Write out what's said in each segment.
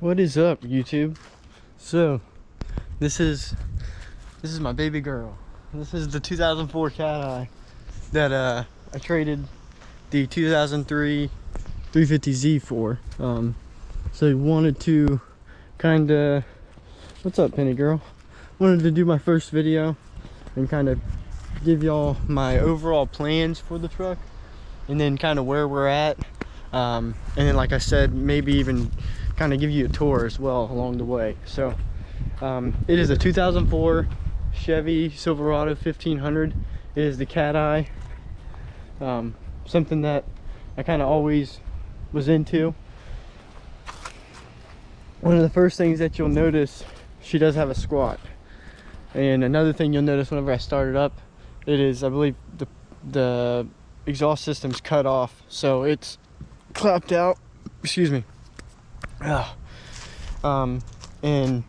What is up, YouTube? So this is my baby girl. This is the 2004 Cateye that I traded the 2003 350Z for. So I wanted to kind of, what's up, Penny girl? Wanted to do my first video and kind of give y'all my overall plans for the truck, and then kind of where we're at, and then, like I said, maybe even kind of give you a tour as well along the way. So it is a 2004 Chevy Silverado 1500. It is the Cateye, something that I kind of always was into. One of the first things that you'll notice, she does have a squat. And another thing you'll notice whenever I start it up, it is, I believe, the exhaust system's cut off, so it's clapped out. Excuse me. And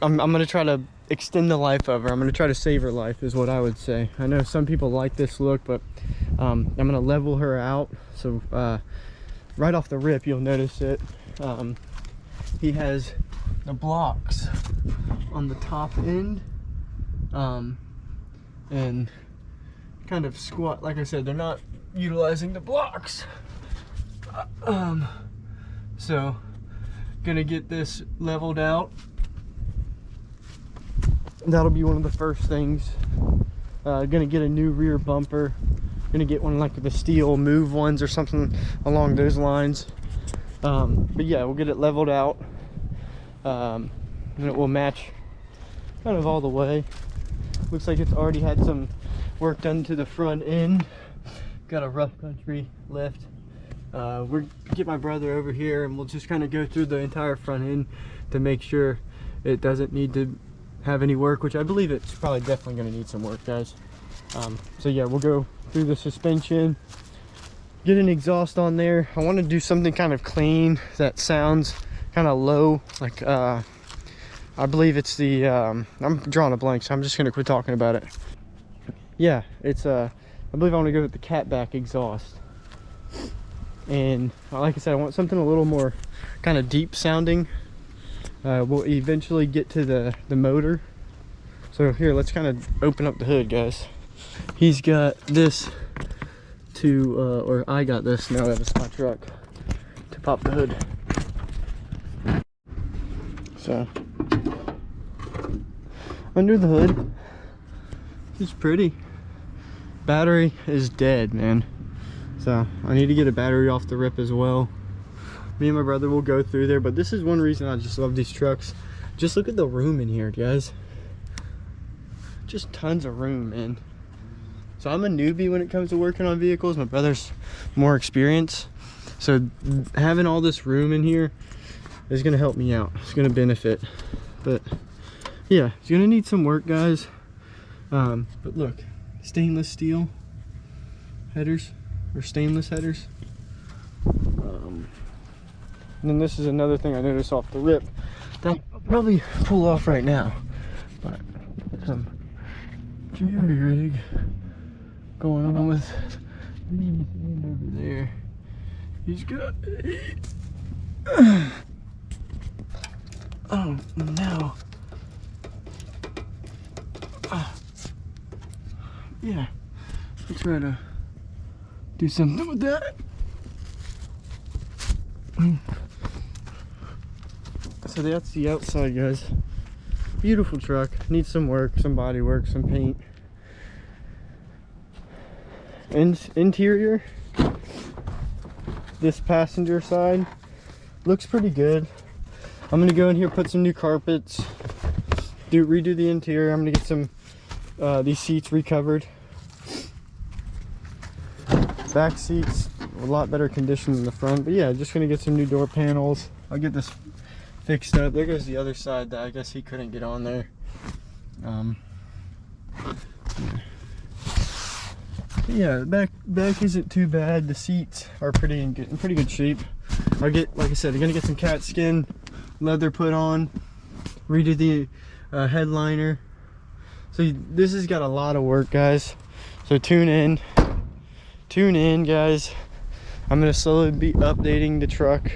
I'm gonna try to extend the life of her. I'm gonna try to save her life, is what I would say. I know some people like this look, but I'm gonna level her out. So right off the rip, you'll notice it. He has the blocks on the top end, and kind of squat. Like I said, they're not utilizing the blocks. So gonna get this leveled out. That'll be one of the first things. Gonna get a new rear bumper. Gonna get one like the steel move ones or something along those lines. But yeah, we'll get it leveled out, and it will match kind of all the way. Looks like it's already had some work done to the front end. Got a rough country lift. We'll get my brother over here and we'll just kind of go through the entire front end to make sure it doesn't need to have any work, which I believe it's probably definitely going to need some work, guys. So yeah, we'll go through the suspension, get an exhaust on there. I want to do something kind of clean that sounds kind of low, like I believe it's the I'm drawing a blank, so I'm just going to quit talking about it. Yeah, it's I believe I want to go with the catback exhaust. And like I said, I want something a little more kind of deep sounding. We'll eventually get to the motor. So here, let's kind of open up the hood, guys. He's got this to, or I got this, now that it's my truck, to pop the hood. So, under the hood, it's pretty. Battery is dead, man. So I need to get a battery off the rip as well. Me and my brother will go through there, but this is one reason I just love these trucks. Just look at the room in here, guys. Just tons of room, man. So I'm a newbie when it comes to working on vehicles. My brother's more experienced. So having all this room in here is gonna help me out. It's gonna benefit. But yeah, it's gonna need some work, guys. But look, stainless steel headers. Or stainless headers. And then this is another thing I noticed off the rip that I'll probably pull off right now. But some jury rig going on with the over there. He's got oh no. Yeah, I'll try to do something with that. So that's the outside, guys. Beautiful truck. Needs some work, some body work, some paint. Interior, this passenger side looks pretty good. I'm gonna go in here, put some new carpets, redo the interior. I'm gonna get some these seats recovered. Back seats a lot better condition than the front, but yeah, just gonna get some new door panels. I'll get this fixed up. There goes the other side that I guess he couldn't get on there. Yeah, back isn't too bad. The seats are in pretty good shape. I'll get, like I said, I'm gonna get some cat skin leather put on, redo the headliner. So this has got a lot of work, guys. So tune in, guys. I'm gonna slowly be updating the truck.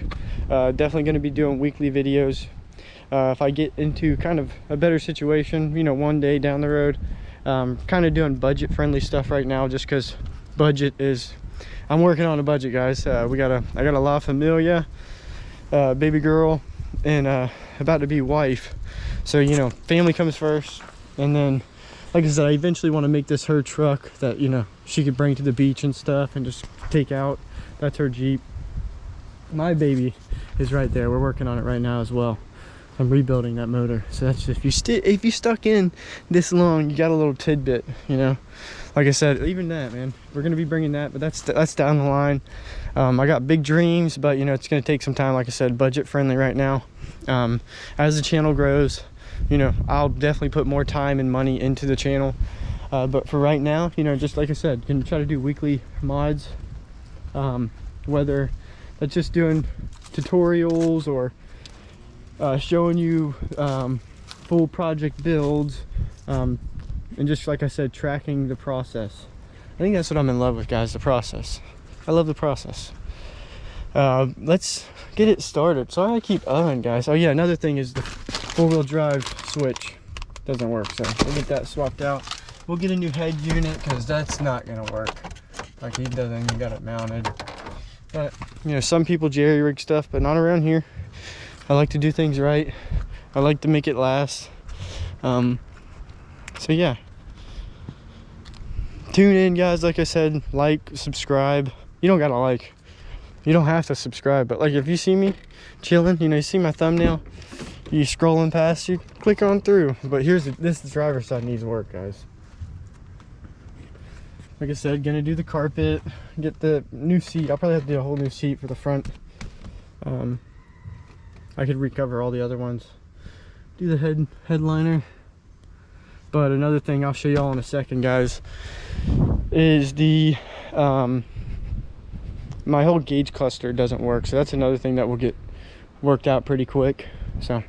Definitely gonna be doing weekly videos. If I get into kind of a better situation, you know, one day down the road, kind of doing budget friendly stuff right now, just because budget is, I'm working on a budget, guys. I got a La Familia, baby girl, and about to be wife. So, you know, family comes first. And then, like I said, I eventually want to make this her truck that, you know, she could bring to the beach and stuff and just take out. That's her Jeep. My baby is right there. We're working on it right now as well. I'm rebuilding that motor. So that's, if you stuck in this long, you got a little tidbit, you know. Like I said, even that, man, we're gonna be bringing that, but that's down the line. I got big dreams, but you know, it's gonna take some time. Like I said, budget friendly right now. As the channel grows, you know, I'll definitely put more time and money into the channel. But for right now, you know, just like I said, gonna try to do weekly mods. Whether that's just doing tutorials or showing you full project builds, and just like I said, tracking the process. I think that's what I'm in love with, guys, the process. I love the process. Let's get it started. Sorry I keep on, guys. Oh yeah, another thing is the four-wheel drive switch doesn't work, so we'll get that swapped out. We'll get a new head unit because that's not gonna work. Like, he doesn't even got it mounted. But you know, some people jerry rig stuff, but not around here. I like to do things right. I like to make it last. So yeah, tune in, guys. Like I said, like, subscribe. You don't gotta like, you don't have to subscribe, but like, if you see me chilling, you know, you see my thumbnail, you scrolling past, you click on through. But here's this driver's side needs work, guys. Like I said, gonna do the carpet, get the new seat. I'll probably have to do a whole new seat for the front. I could recover all the other ones. Do the headliner. But another thing I'll show y'all in a second, guys, is the my whole gauge cluster doesn't work. So that's another thing that will get worked out pretty quick. So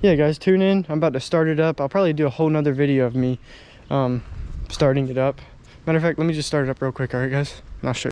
yeah, guys, tune in. I'm about to start it up. I'll probably do a whole nother video of me starting it up. Matter of fact, let me just start it up real quick. All right, guys, and I'll show you.